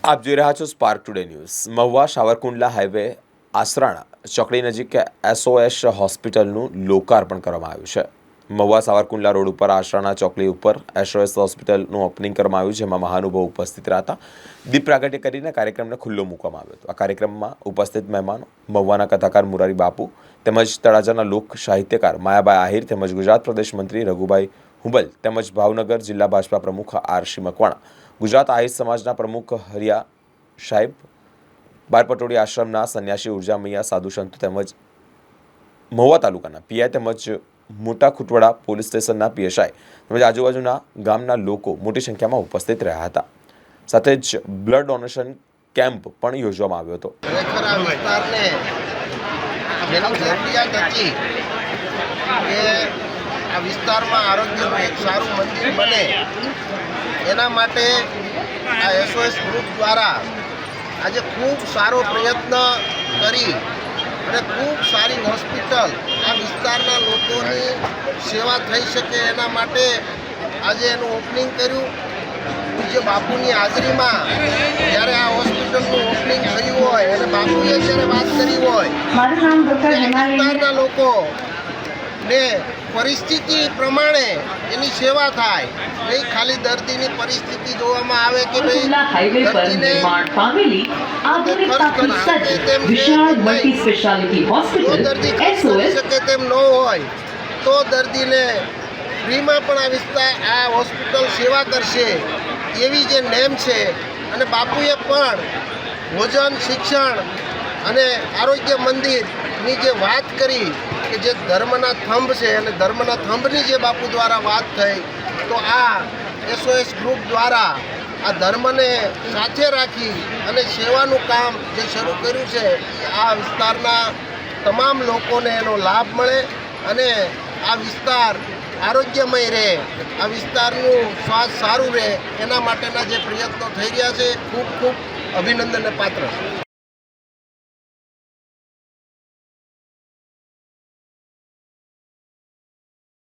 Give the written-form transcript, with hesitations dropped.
આપ જોઈ રહ્યા છો spark today news. Mahuva Savarkundla highway Asrana ચોકડી નજીક SOS હોસ્પિટલનું લોકાર્પણ કરવામાં આવ્યું છે। મહુવા સાવરકુંડલા રોડ ઉપર આસરાણા ચોકડી ઉપર SOS હોસ્પિટલનું ઓપનિંગ કરવામાં આવ્યું, જેમાં મહાનુભાવો ઉપસ્થિત રહ્યા હતા। દીપ પ્રાગટ્ય કરીને કાર્યક્રમને ખુલ્લો મૂકવામાં આવ્યો હતો। આ કાર્યક્રમમાં ઉપસ્થિત મહેમાનો મહુવાના કથાકાર મુરારી બાપુ તેમજ તળાજાના લોક સાહિત્યકાર માયાબાઈ આહિર તેમજ ગુજરાત પ્રદેશ મંત્રી રઘુભાઈ હુંબલ તેમજ ભાવનગર જિલ્લા ભાજપા પ્રમુખ RC મકવાણા, ગુજરાત આહિર સમાજના પ્રમુખ હરિયા સાહેબ, બારપટોળી આશ્રમના સન્યાસી ઉર્જામૈયા સાધુ સંતો તેમજ મહુવા તાલુકાના PI તેમજ મોટા ખુટવડા પોલીસ સ્ટેશનના PSI તેમજ આજુબાજુના ગામના લોકો મોટી સંખ્યામાં ઉપસ્થિત રહ્યા હતા। સાથે જ બ્લડ ડોનેશન કેમ્પ પણ યોજવામાં આવ્યો હતો। આ વિસ્તારમાં આરોગ્યનું એક સારું મંદિર બને એના માટે આ SOS ગ્રુપ દ્વારા આજે ખૂબ સારો પ્રયત્ન કરી અને ખૂબ સારી હોસ્પિટલ આ વિસ્તારના લોકોની સેવા થઈ શકે એના માટે આજે એનું ઓપનિંગ કર્યું। પૂજ્ય બાપુની હાજરીમાં જ્યારે આ હોસ્પિટલનું ઓપનિંગ થયું હોય અને બાપુએ જ્યારે વાત કરી હોય વિસ્તારના લોકો ને પરિસ્થિતિ પ્રમાણે એની સેવા થાય, નહીં ખાલી દર્દીની પરિસ્થિતિ જોવામાં આવે કે દર્દી શકે તેમ ન હોય તો દર્દીને ફ્રીમાં પણ આ હોસ્પિટલ સેવા કરશે એવી જે નેમ છે। અને બાપુએ પણ ભોજન, શિક્ષણ અને આરોગ્ય મંદિરની જે વાત કરી કે જે ધર્મના થંભ છે અને ધર્મના થંભની જે બાપુ દ્વારા વાત થઈ, તો આ SOS ગ્રુપ દ્વારા આ ધર્મને સાથે રાખી અને સેવાનું કામ જે શરૂ કર્યું છે, આ વિસ્તારના તમામ લોકોને એનો લાભ મળે અને આ વિસ્તાર આરોગ્યમય રહે, આ વિસ્તારનું સ્વાસ્થ્ય સારું રહે, એના માટેના જે પ્રયત્નો થઈ રહ્યા છે ખૂબ ખૂબ અભિનંદનને પાત્ર છે।